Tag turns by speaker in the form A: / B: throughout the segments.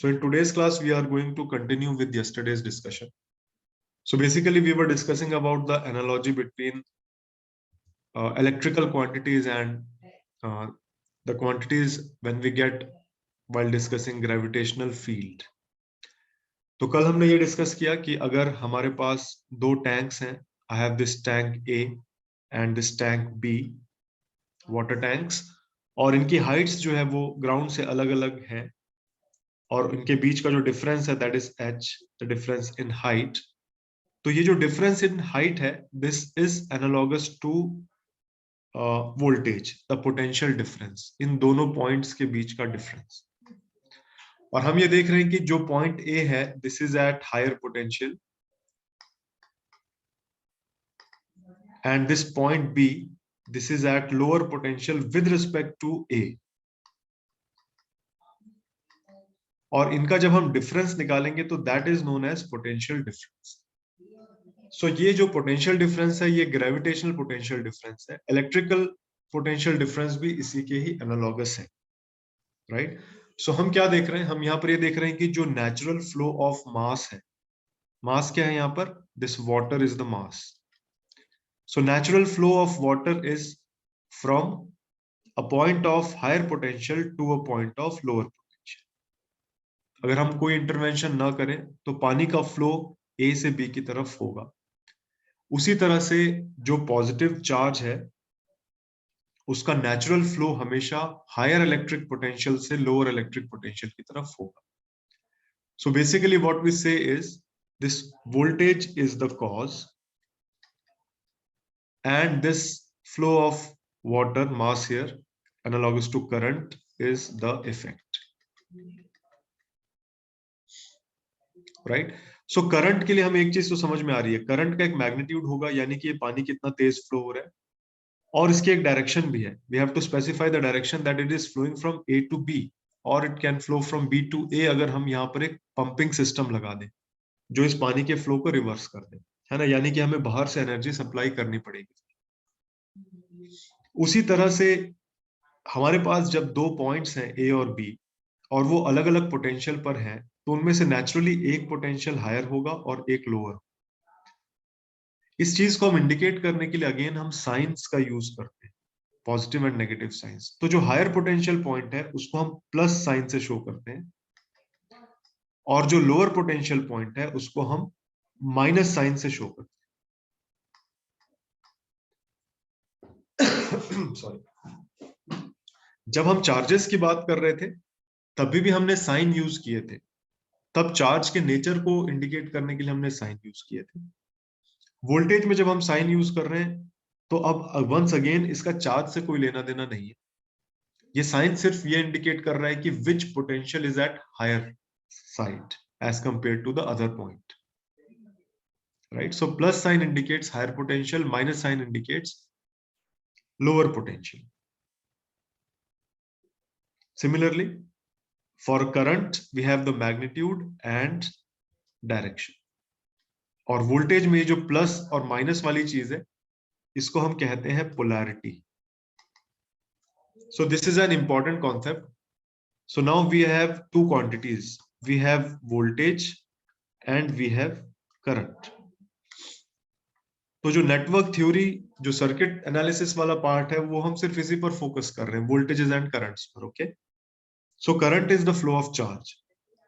A: So in today's class, we are going to continue with yesterday's discussion. So basically, we were discussing about the analogy between electrical quantities and uh, the quantities when we get while discussing gravitational field. तो कल हमने ये discuss किया कि अगर हमारे पास दो tanks हैं, I have this tank A and this tank B, water tanks, और इनकी हाइट्स जो है वो ग्राउंड से अलग अलग हैं और इनके बीच का जो डिफरेंस है that is h, the difference in height. तो ये जो डिफरेंस इन हाइट है, this is analogous to voltage, the potential difference, इन दोनों पॉइंट्स के बीच का डिफरेंस. और हम ये देख रहे हैं कि जो पॉइंट ए है, this is at higher potential, and this point B, this is at lower potential with respect to A. और इनका जब हम डिफरेंस निकालेंगे तो that is known as potential difference. So ये जो पोटेंशियल डिफरेंस है, ये ग्रेविटेशनल पोटेंशियल डिफरेंस है. इलेक्ट्रिकल पोटेंशियल डिफरेंस भी इसी के ही एनालॉगस है, राइट? सो हम क्या देख रहे हैं, हम यहाँ पर ये देख रहे हैं कि जो नेचुरल फ्लो ऑफ मास है, मास क्या है यहाँ पर, this water is the mass. So natural flow of water is from a point of higher potential to a point of lower potential. अगर हम कोई इंटरवेंशन ना करें तो पानी का फ्लो ए से बी की तरफ होगा. उसी तरह से जो पॉजिटिव चार्ज है उसका नेचुरल फ्लो हमेशा हायर इलेक्ट्रिक पोटेंशियल से लोअर इलेक्ट्रिक पोटेंशियल की तरफ होगा. So basically what we say is this voltage is the cause and this flow of water mass here analogous to current is the effect, right? So current के लिए हमें एक चीज तो समझ में आ रही है, करंट का एक मैग्नीट्यूड होगा, यानी कि ये पानी कितना तेज फ्लो हो रहा है, और इसकी एक डायरेक्शन भी है. We have to specify the direction that it is flowing from A to B, और it can flow from B to A अगर हम यहाँ पर एक पंपिंग सिस्टम लगा दें जो इस पानी के फ्लो को रिवर्स कर दे, है ना? यानी कि हमें बाहर से एनर्जी सप्लाई करनी पड़ेगी. उसी तरह से हमारे पास जब दो पॉइंट्स हैं ए और बी और वो अलग अलग पोटेंशियल पर हैं, तो उनमें से नेचुरली एक पोटेंशियल हायर होगा और एक लोअर. इस चीज को हम इंडिकेट करने के लिए अगेन हम साइंस का यूज करते हैं, पॉजिटिव एंड नेगेटिव साइंस. तो जो हायर पोटेंशियल पॉइंट है उसको हम प्लस साइन से शो करते हैं, और जो लोअर पोटेंशियल पॉइंट है उसको हम माइनस साइन से शो करते हैं. सॉरी. जब हम चार्जेस की बात कर रहे थे तभी भी हमने साइन यूज किए थे, तब चार्ज के नेचर को इंडिकेट करने के लिए हमने साइन यूज किए थे. वोल्टेज में जब हम साइन यूज कर रहे हैं तो अब वंस अगेन इसका चार्ज से कोई लेना देना नहीं है. ये साइन सिर्फ ये इंडिकेट कर रहा है कि which potential is at higher side as compare to the other point, right? So plus sign indicates higher potential, minus sign indicates lower potential. Similarly, for current we have the magnitude and direction. और voltage में जो plus और minus वाली चीज है इसको हम कहते हैं polarity. So this is an important concept. So now we have two quantities. We have voltage and we have current. तो जो नेटवर्क थ्योरी, जो सर्किट एनालिसिस वाला पार्ट है, वो हम सिर्फ इसी पर फोकस कर रहे हैं, वोल्टेजेस एंड करंट्स पर. Okay. So current is the flow of charge,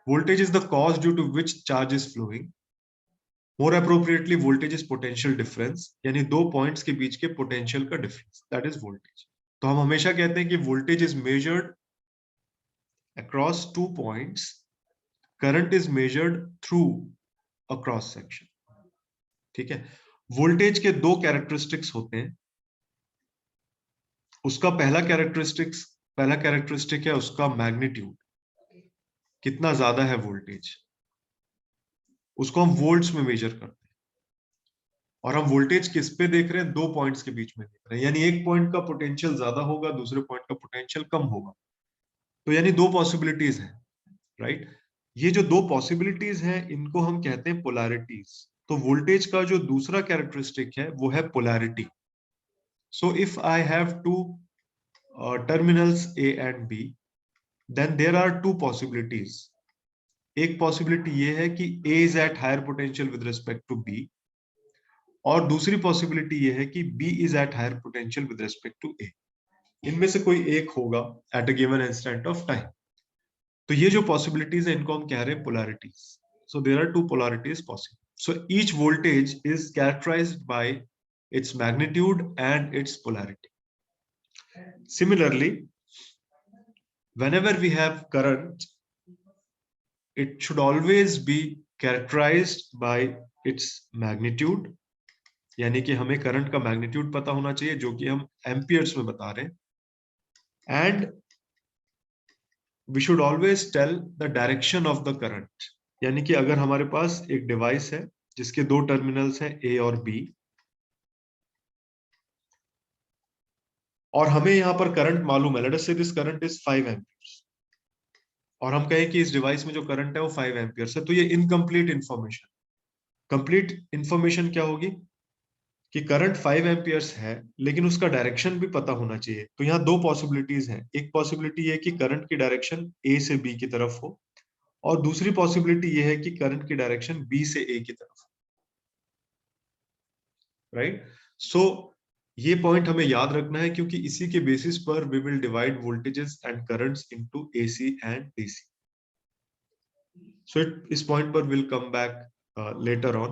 A: voltage is the cause due to which charge is flowing. More appropriately, voltage is potential difference, यानी दो पॉइंट्स के बीच के पोटेंशियल का डिफरेंस, दैट इज वोल्टेज. तो हम हमेशा कहते हैं कि voltage is measured across two points, current is measured through a cross section. ठीक है. वोल्टेज के दो कैरेक्टरिस्टिक्स होते हैं. उसका पहला कैरेक्टरिस्टिक है उसका मैग्नीट्यूड, कितना ज्यादा है वोल्टेज, उसको हम वोल्ट्स में मेजर करते हैं. और हम वोल्टेज किस पे देख रहे हैं, दो पॉइंट्स के बीच में देख रहे हैं, यानी एक पॉइंट का पोटेंशियल ज्यादा होगा, दूसरे पॉइंट का पोटेंशियल कम होगा. तो यानी दो पॉसिबिलिटीज हैं, राइट? ये जो दो पॉसिबिलिटीज हैं इनको हम कहते हैं पोलैरिटीज. तो वोल्टेज का जो दूसरा कैरेक्टरिस्टिक है वो है polarity. So if I have two terminals A and B, then there are two possibilities. एक पॉसिबिलिटी ये है कि A is at higher potential with respect to B, और दूसरी पॉसिबिलिटी ये है कि B is at higher potential with respect to A। इनमें से कोई एक होगा at a given instant of time. तो ये जो पॉसिबिलिटीज है इनको हम कह रहे हैं polarities. So there are two polarities possible. So each voltage is characterized by its magnitude and its polarity. Similarly, whenever we have current, it should always be characterized by its magnitude, यानी कि हमें current का magnitude पता होना चाहिए जो कि हम एम्पियर्स में बता रहे हैं, and we should always tell the direction of the current. यानी कि अगर हमारे पास एक डिवाइस है जिसके दो टर्मिनल्स हैं ए और बी, और हमें यहां पर करंट मालूम है, let us say this current is 5 amperes, और हम कहें कि इस डिवाइस में जो करंट है वो 5 एम्पियर्स है, तो ये इनकम्प्लीट इंफॉर्मेशन। कंप्लीट इंफॉर्मेशन क्या होगी कि करंट 5 एम्पियर्स है लेकिन उसका डायरेक्शन भी पता होना चाहिए। तो यहाँ दो पॉसिबिलिटीज हैं। एक पॉसिबिलिटी ये कि करंट की डायरेक्शन ए से बी की तरफ हो, और दूसरी पॉसिबिलिटी ये है कि करंट की डायरेक्शन बी से ए की तरफ हो। राइट? सो ये पॉइंट हमें याद रखना है, क्योंकि इसी के बेसिस पर we will divide voltages and currents into AC and DC. So इस पॉइंट पर will come back later on,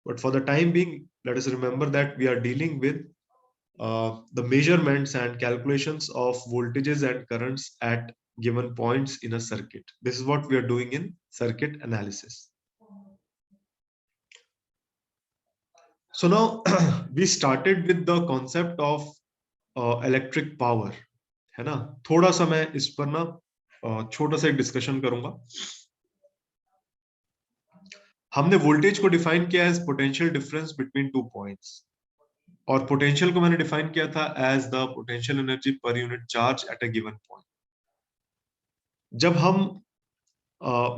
A: but for the time being let us remember that we are dealing with the measurements and calculations of voltages and currents at given points in a circuit. This is what we are doing in circuit analysis. So now we started with the concept of electric power, है ना? थोड़ा सा मैं इस पर ना छोटा सा एक डिस्कशन करूंगा। हमने वोल्टेज को डिफाइन किया as potential difference between two points, और पोटेंशियल को मैंने डिफाइन किया था as the potential energy per unit charge at a given point. जब हम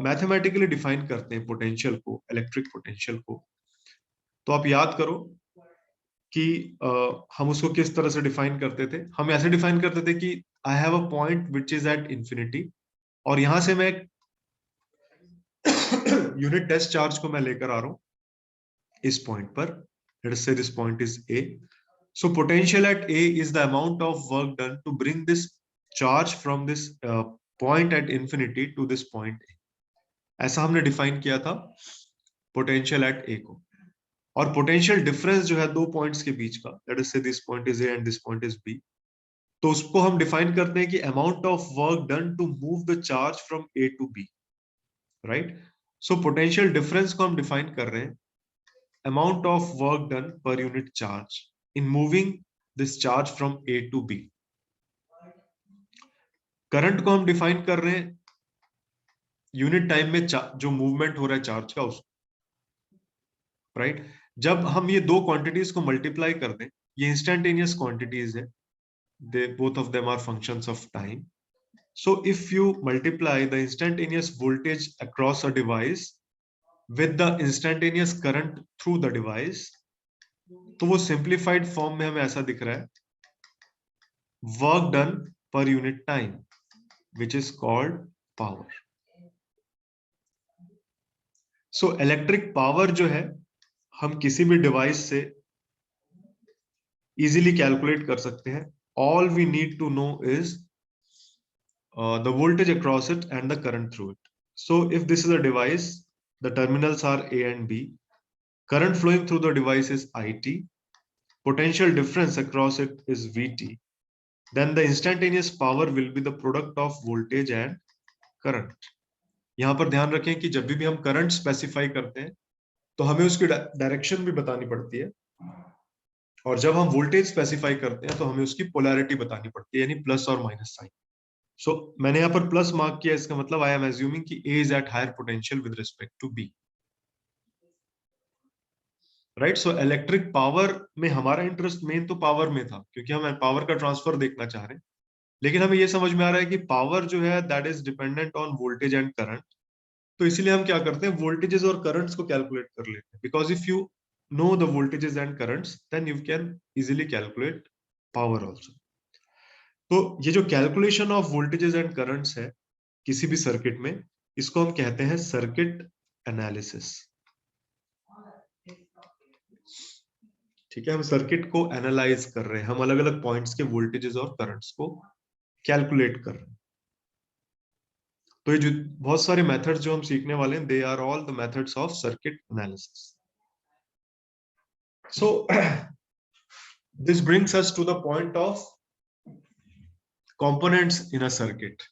A: मैथमेटिकली डिफाइन करते हैं पोटेंशियल को, इलेक्ट्रिक पोटेंशियल को, तो आप याद करो कि हम उसको किस तरह से डिफाइन करते थे। हम ऐसे डिफाइन करते थे कि I have a point which is at infinity, और यहां से मैं यूनिट टेस्ट चार्ज को मैं लेकर आ रहा हूं इस पॉइंट पर। Late us say this point is A. So potential at A is the amount of work done to bring this charge from this point at infinity to this point A. ऐसा हमने define किया था potential at A को। और potential difference जो है दो points के बीच का, let us say this point is A and this point is B, तो उसको हम डिफाइन करते हैं कि amount of work done to move the charge from A to B, right? So potential difference को हम डिफाइन कर रहे हैं amount of work done per unit charge in moving this charge from A to B. Current को हम define कर रहे हैं यूनिट टाइम में जो मूवमेंट हो रहा है चार्ज का, उसको, राइट? जब हम ये दो क्वांटिटीज को मल्टीप्लाई कर दें, ये इंस्टेंटेनियस क्वांटिटीज है, they both of them are functions of time. So if you multiply the instantaneous voltage across a device with the instantaneous current through the device, तो वो सिंप्लीफाइड फॉर्म में हमें ऐसा दिख रहा है, work done per unit time, which is called power. So electric power जो है हम किसी भी डिवाइस से easily calculate कर सकते हैं. All we need to know is the voltage across it and the current through it. So if this is a device, the terminals are A and B. Current flowing through the device is IT. Potential difference across it is VT. Then the instantaneous power will be the product of voltage and current. यहां पर ध्यान रखें कि जब भी हम current specify करते हैं तो हमें उसकी डायरेक्शन भी बतानी पड़ती है, और जब हम वोल्टेज स्पेसिफाई करते हैं तो हमें उसकी पोलैरिटी बतानी पड़ती है, यानी प्लस और माइनस साइन। सो मैंने यहाँ पर प्लस मार्क किया, इसका मतलब आई एम एज्यूमिंग कि A is at higher potential with respect to B, right? So electric power में हमारा इंटरेस्ट मेन तो पावर में था, क्योंकि हम पावर का ट्रांसफर देखना चाह रहे हैं, लेकिन हमें यह समझ में आ रहा है कि पावर जो है that is dependent on voltage and current. तो इसीलिए हम क्या करते हैं, वोल्टेजेस और करंट्स को कैलकुलेट कर लेते हैं, because if you know the voltages and currents then you can easily calculate power also. तो ये जो calculation of voltages and currents है किसी भी सर्किट में, इसको हम कहते हैं सर्किट एनालिसिस। ठीक है, हम सर्किट को एनालाइज कर रहे हैं, हम अलग अलग पॉइंट्स के वोल्टेजेस और करंट्स को कैलकुलेट कर रहे हैं। तो ये जो बहुत सारे मेथड्स जो हम सीखने वाले हैं, they are all the methods of circuit analysis. So this brings us to the point of components in a circuit,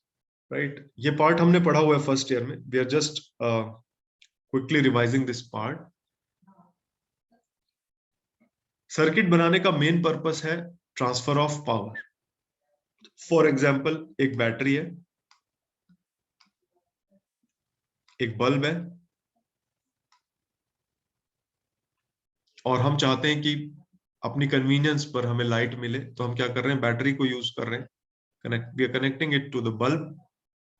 A: right. ये पार्ट हमने पढ़ा हुआ है फर्स्ट ईयर में, we are just quickly revising this part. Circuit बनाने का main purpose है transfer of power. For example, एक बैटरी है, एक बल्ब है, और हम चाहते हैं कि अपनी कन्वीनियंस पर हमें लाइट मिले, तो हम क्या कर रहे हैं, बैटरी को यूज कर रहे हैं, we are connecting it to the bulb,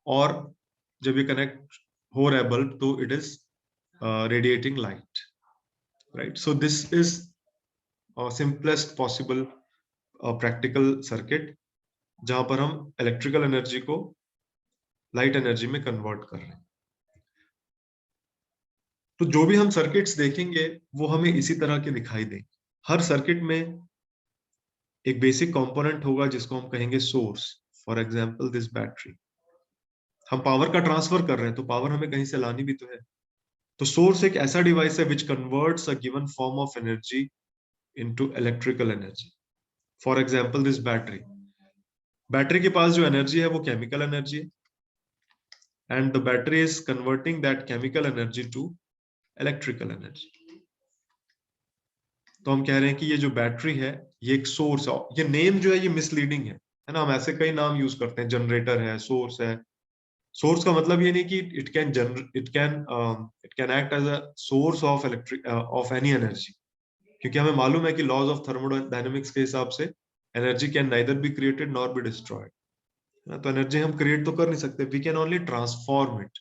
A: और जब ये कनेक्ट हो रहा है बल्ब, तो it is radiating light, right. So this is simplest possible practical circuit, जहां पर हम इलेक्ट्रिकल एनर्जी को लाइट एनर्जी में कन्वर्ट कर रहे हैं। तो जो भी हम सर्किट्स देखेंगे वो हमें इसी तरह के दिखाई देंगे। हर सर्किट में एक बेसिक कंपोनेंट होगा जिसको हम कहेंगे source. For example this battery, हम पावर का ट्रांसफर कर रहे हैं, तो पावर हमें कहीं से लानी भी तो है। तो सोर्स एक ऐसा डिवाइस है which converts a given form of energy into electrical energy. For example this battery, battery के पास जो एनर्जी है वो केमिकल एनर्जी है, and the battery is converting that chemical energy to electrical energy. तो हम कह रहे हैं कि ये जो बैटरी है ये एक सोर्स है। ये नेम जो है ये मिसलीडिंग है ना, हम ऐसे कई नाम यूज करते हैं, जनरेटर है, सोर्स है। सोर्स का मतलब ये नहीं कि it can act as a source of electric of any energy, क्योंकि हमें मालूम है कि लॉज ऑफ थर्मोडायनेमिक्स के हिसाब से energy can neither be created nor be destroyed. तो एनर्जी हम क्रिएट तो कर नहीं सकते, we can only transform it.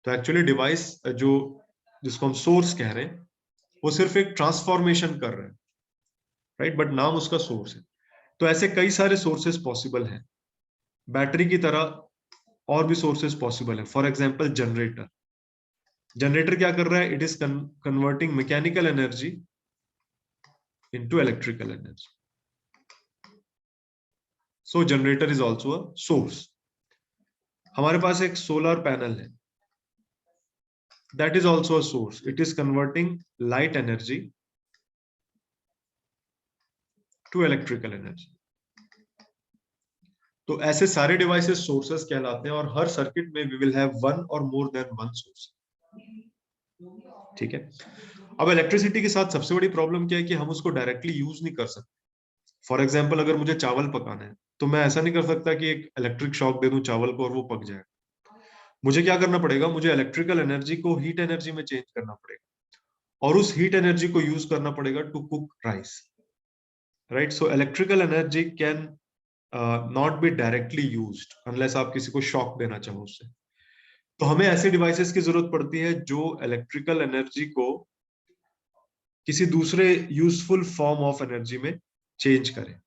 A: तो एक्चुअली डिवाइस जो जिसको हम सोर्स कह रहे हैं वो सिर्फ एक ट्रांसफॉर्मेशन कर रहे हैं, राइट, बट नाम उसका सोर्स है। तो ऐसे कई सारे सोर्सेस पॉसिबल हैं, बैटरी की तरह और भी सोर्सेस पॉसिबल है। फॉर एग्जांपल जनरेटर, जनरेटर क्या कर रहा है, it is converting mechanical energy into electrical energy. So generator is also a source. हमारे पास एक सोलर पैनल है, that is also a source, it is converting light energy to electrical energy. तो ऐसे सारे डिवाइसेस सोर्सेस कहलाते हैं, और हर circuit में वी विल हैव वन और मोर देन वन सोर्स। ठीक है, अब इलेक्ट्रिसिटी के साथ सबसे बड़ी प्रॉब्लम क्या है कि हम उसको डायरेक्टली यूज नहीं कर सकते। फॉर एग्जांपल, अगर मुझे चावल पकाना है तो मैं ऐसा नहीं कर सकता कि एक इलेक्ट्रिक शॉक दे दूं चावल को और वो पक जाए। मुझे क्या करना पड़ेगा, मुझे इलेक्ट्रिकल एनर्जी को हीट एनर्जी में चेंज करना पड़ेगा, और उस हीट एनर्जी को यूज करना पड़ेगा to cook rice, right. So electrical energy can not be directly used unless आप किसी को शॉक देना चाहो उससे। तो हमें ऐसे डिवाइसेस की जरूरत पड़ती है जो इलेक्ट्रिकल एनर्जी को किसी दूसरे यूजफुल फॉर्म ऑफ एनर्जी में चेंज करें,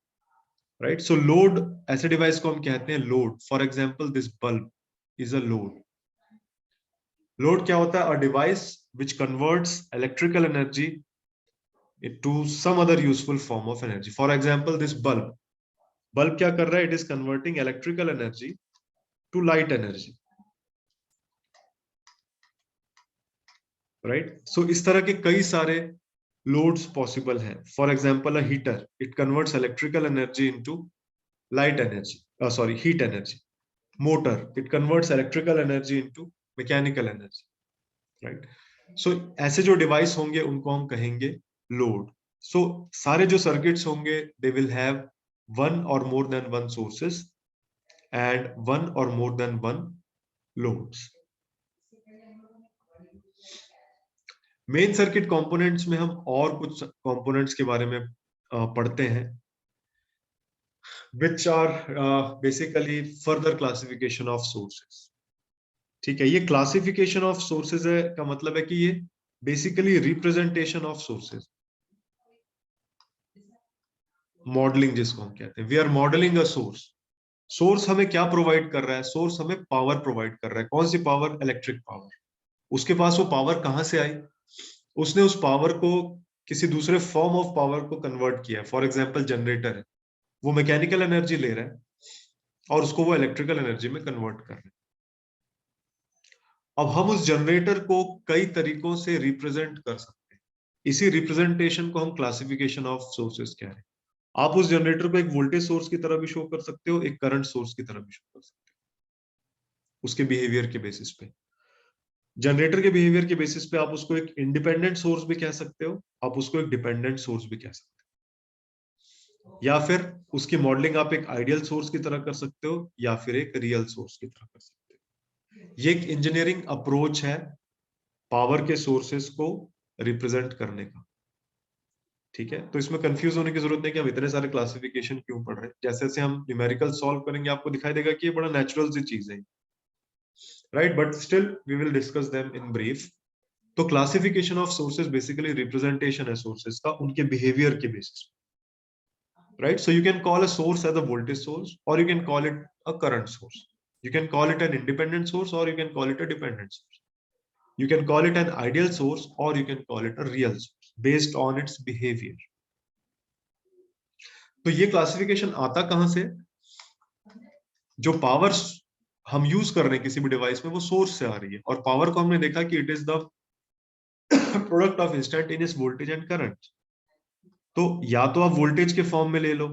A: राइट। सो लोड, ऐसे डिवाइस को हम कहते हैं load. For example this bulb is a load. Load क्या होता है, a device which converts electrical energy to some other useful form of energy. For example this bulb, bulb क्या कर रहा है, it is converting electrical energy to light energy, right. So इस तरह के कई सारे लोड्स पॉसिबल हैं। For example a heater, it converts electrical energy into light energy, sorry heat energy. Motor, it converts electrical energy into mechanical energy, right. So ऐसे जो device होंगे उनको हम कहेंगे लोड। सो सारे जो सर्किट्स होंगे दे विल हैव वन और more than one sources and one और more than one loads. Main circuit components में हम और कुछ कंपोनेंट्स के बारे में पढ़ते हैं, which are basically further classification of sources. ठीक है, ये क्लासिफिकेशन ऑफ सोर्सेज है का मतलब है कि ये basically representation of sources, modelling जिसको हम कहते हैं, we are modelling a source. Source हमें क्या प्रोवाइड कर रहा है? सोर्स हमें पावर प्रोवाइड कर रहा है। कौन सी पावर? Electric power. उसके पास वो पावर कहां से आई? उसने उस पावर को किसी दूसरे फॉर्म ऑफ पावर को कन्वर्ट किया है। फॉर एग्जाम्पल जनरेटर है, वो मैकेनिकल एनर्जी ले रहा है और उसको वो इलेक्ट्रिकल एनर्जी में कन्वर्ट कर रहे हैं। अब हम उस जनरेटर को कई तरीकों से रिप्रेजेंट कर सकते हैं। इसी रिप्रेजेंटेशन को हम क्लासिफिकेशन ऑफ सोर्सेस कह रहे हैं। आप उस जनरेटर को एक वोल्टेज सोर्स की तरह भी शो कर सकते हो, एक करंट सोर्स की तरह भी शो कर सकते हो, उसके बिहेवियर के बेसिस पे। जनरेटर के बिहेवियर के बेसिस पे आप उसको एक इंडिपेंडेंट सोर्स भी कह सकते हो, आप उसको एक डिपेंडेंट सोर्स भी कह सकते हो, या फिर उसकी मॉडलिंग आप एक आइडियल सोर्स की तरह कर सकते हो या फिर एक रियल सोर्स की तरह कर सकते हो। ये एक इंजीनियरिंग अप्रोच है पावर के सोर्सेस को रिप्रेजेंट करने का। ठीक है, तो इसमें कंफ्यूज होने की जरूरत नहीं कि हम इतने सारे क्लासिफिकेशन क्यों पढ़ रहे हैं। जैसे जैसे हम न्यूमेरिकल सॉल्व करेंगे आपको दिखाई देगा कि ये बड़ा नेचुरल सी चीज है, right? But still we will discuss them in brief. तो classification of sources basically representation है सोर्सेस का उनके बिहेवियर के basis, right? So you can call a source as a voltage source और you can call it a current source, you can call it an independent source or you can call it a dependent source, you can call it an ideal source or you can call it a real source based on its behavior. तो ये classification आता कहां से? जो power हम use कर रहे हैं किसी भी डिवाइस में वो सोर्स से आ रही है, और पावर को हमने देखा कि it is the product of instantaneous voltage and current. तो या तो आप वोल्टेज के फॉर्म में ले लो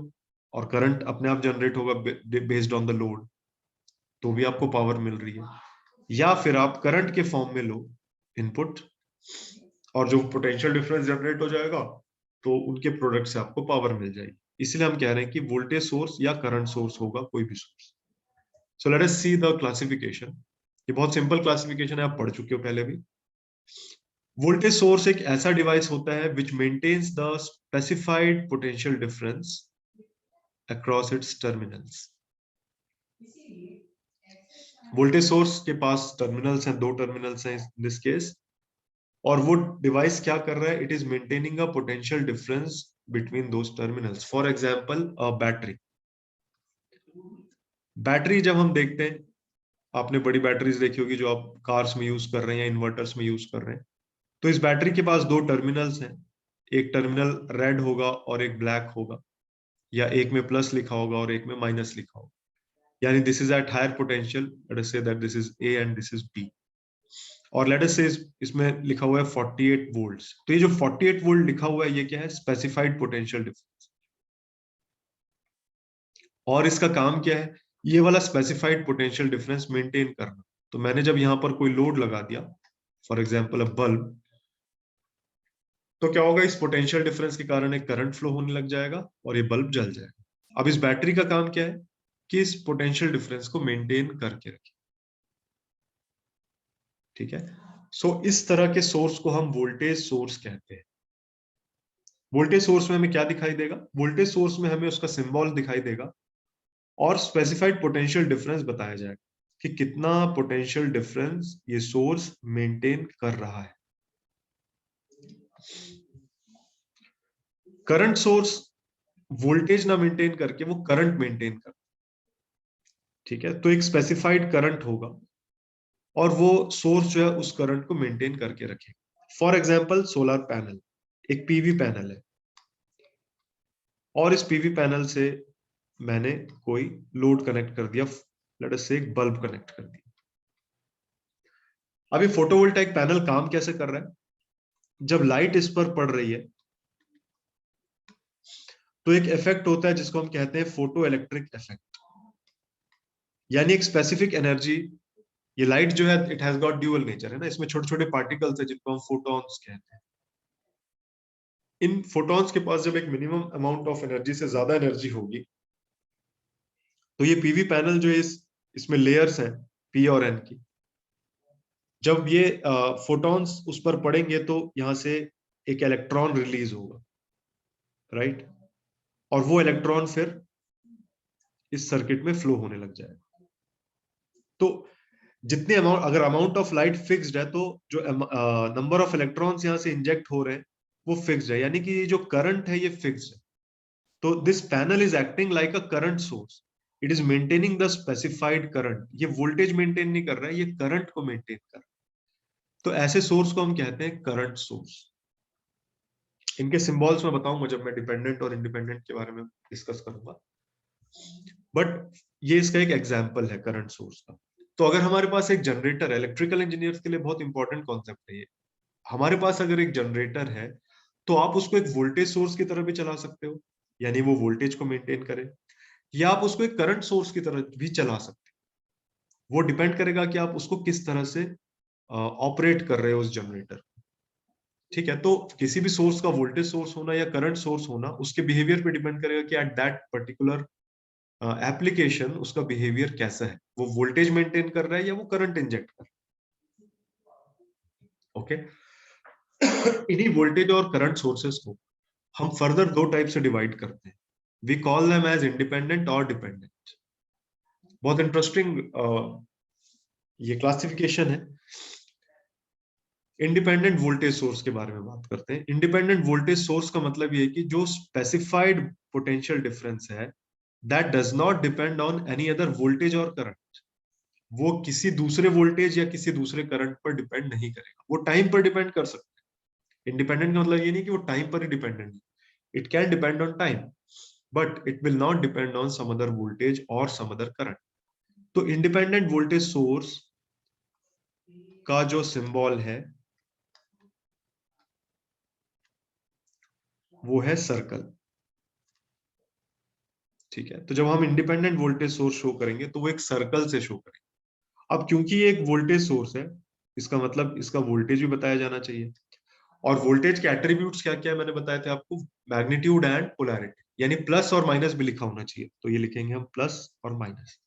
A: और करंट अपने आप जनरेट होगा बेस्ड ऑन द लोड, तो भी आपको पावर मिल रही है, या फिर आप करंट के फॉर्म में लो इनपुट और जो पोटेंशियल डिफरेंस जनरेट हो जाएगा तो उनके प्रोडक्ट से आपको पावर मिल जाएगी। इसलिए हम कह रहे हैं कि वोल्टेज सोर्स या करंट सोर्स होगा कोई भी source. So let us see the classification. ये बहुत सिंपल क्लासिफिकेशन है, आप पढ़ चुके हो पहले भी। वोल्टेज सोर्स एक ऐसा डिवाइस होता है which maintains the specified potential difference across its terminals. Voltage source के पास टर्मिनल्स हैं, दो टर्मिनल्स हैं इन दिस केस, और वो डिवाइस क्या कर रहा है? It is maintaining a potential difference between those terminals. For example a battery. Battery जब हम देखते हैं, आपने बड़ी बैटरीज देखी होगी जो आप कार्स में यूज कर रहे हैं या इन्वर्टर्स में यूज कर रहे हैं, तो इस बैटरी के पास दो टर्मिनल्स हैं, एक टर्मिनल रेड होगा और एक ब्लैक होगा, या एक में प्लस लिखा होगा और एक में माइनस लिखा होगा, यानी this is at higher potential, let us say that this is A and this is B, और लेट अस से इसमें लिखा हुआ है 48 वोल्ट्स। तो ये जो 48 वोल्ट लिखा हुआ है ये क्या है? Specified potential difference. और इसका काम क्या है? ये वाला स्पेसिफाइड पोटेंशियल डिफरेंस मेंटेन करना। तो मैंने जब यहां पर कोई लोड लगा दिया, फॉर एग्जांपल अ बल्ब, तो क्या होगा? इस पोटेंशियल डिफरेंस के कारण एक करंट फ्लो होने लग जाएगा और ये बल्ब जल जाएगा। अब इस बैटरी का काम क्या है कि इस पोटेंशियल डिफरेंस को मेंटेन करके रखे। ठीक है, सो इस तरह के सोर्स को हम वोल्टेज सोर्स कहते हैं। वोल्टेज सोर्स में हमें क्या दिखाई देगा? वोल्टेज सोर्स में हमें उसका सिंबल दिखाई देगा और स्पेसिफाइड पोटेंशियल डिफरेंस बताया जाएगा कि कितना पोटेंशियल डिफरेंस ये सोर्स मेंटेन कर रहा है। करंट सोर्स वोल्टेज ना मेंटेन करके वो करंट मेंटेन कर, ठीक है, तो एक स्पेसिफाइड करंट होगा और वो सोर्स जो है उस करंट को मेंटेन करके रखेगा। फॉर एग्जांपल सोलर पैनल, एक पीवी पैनल है, और इस पीवी पैनल से मैंने कोई लोड कनेक्ट कर दिया, लेट अस से एक बल्ब कनेक्ट कर दिया। अब ये फोटोवोल्टाइक पैनल काम कैसे कर रहा है? जब लाइट इस पर पड़ रही है तो एक इफेक्ट होता है जिसको हम कहते हैं फोटो इलेक्ट्रिक इफेक्ट, यानी एक स्पेसिफिक एनर्जी। ये लाइट जो है it has got dual nature है ना, इसमें छोटे छोटे पार्टिकल्स है जिनको हम फोटॉन्स कहते हैं। इन फोटॉन्स के पास जब एक मिनिमम अमाउंट ऑफ एनर्जी से ज्यादा एनर्जी होगी तो ये पीवी पैनल जो है इसमें लेयर्स हैं पी और एन की, जब ये फोटॉन्स उस पर पड़ेंगे तो यहां से एक इलेक्ट्रॉन रिलीज होगा, राइट? और वो इलेक्ट्रॉन फिर इस सर्किट में फ्लो होने लग जाएगा। तो जितने अमाउंट, अगर अमाउंट ऑफ लाइट फिक्स्ड है तो जो नंबर ऑफ इलेक्ट्रॉन्स यहां से इंजेक्ट हो रहे हैं वो फिक्स्ड है, यानी कि ये जो करंट है ये फिक्स्ड है। तो this panel is acting like a current source. It is maintaining the specified current. ये वोल्टेज मेंटेन नहीं कर रहा है, ये करंट को मेंटेन कर रहा है। तो ऐसे सोर्स को हम कहते हैं करंट सोर्स। इनके सिंबल्स में बताऊंगा जब मैं डिपेंडेंट और इंडिपेंडेंट के बारे में डिस्कस करूंगा, बट ये इसका एक एग्जांपल है करंट सोर्स का। तो अगर हमारे पास एक जनरेटर है, इलेक्ट्रिकल इंजीनियर्स के लिए बहुत इंपॉर्टेंट कॉन्सेप्ट है ये। हमारे पास अगर एक जनरेटर है तो आप उसको एक वोल्टेज सोर्स की तरह भी चला सकते हो, यानी वो वोल्टेज को मेंटेन करे, या आप उसको एक करंट सोर्स की तरह भी चला सकते हो। वो डिपेंड करेगा कि आप उसको किस तरह से ऑपरेट कर रहे हो उस जनरेटर। ठीक है, तो किसी भी सोर्स का वोल्टेज सोर्स होना या करंट सोर्स होना उसके बिहेवियर पे डिपेंड करेगा कि एट दैट पर्टिकुलर एप्लीकेशन उसका बिहेवियर कैसा है, वो वोल्टेज मेंटेन कर रहा है या वो करंट इंजेक्ट कर रहा है। ओके। इन्हीं वोल्टेज और करंट सोर्सेस को हम फर्दर दो टाइप से डिवाइड करते हैं। We call them as independent और डिपेंडेंट। बहुत इंटरेस्टिंग ये क्लासिफिकेशन है। इंडिपेंडेंट वोल्टेज सोर्स के बारे में बात करते हैं। इंडिपेंडेंट वोल्टेज सोर्स का मतलब ये है कि जो स्पेसिफाइड पोटेंशियल डिफरेंस है that does not depend on any other voltage और करंट। वो किसी दूसरे वोल्टेज या किसी दूसरे करंट पर डिपेंड नहीं करेगा। वो टाइम पर डिपेंड कर सकता है। इंडिपेंडेंट का मतलब ये नहीं कि वो टाइम पर ही डिपेंडेंट है। It can depend on time but it will not depend on some other voltage और सम अदर करंट। तो इंडिपेंडेंट वोल्टेज सोर्स का जो सिंबल है वो है सर्कल। ठीक है, तो जब हम इंडिपेंडेंट वोल्टेज सोर्स शो करेंगे तो वो एक सर्कल से शो करेंगे। अब क्योंकि ये एक वोल्टेज सोर्स है, इसका मतलब इसका वोल्टेज भी बताया जाना चाहिए। और वोल्टेज के एट्रीब्यूट्स क्या क्या है मैंने बताया था आपको, मैग्नीट्यूड एंड पोलैरिटी, यानी प्लस और माइनस भी लिखा होना चाहिए। तो ये लिखेंगे हम प्लस और माइनस,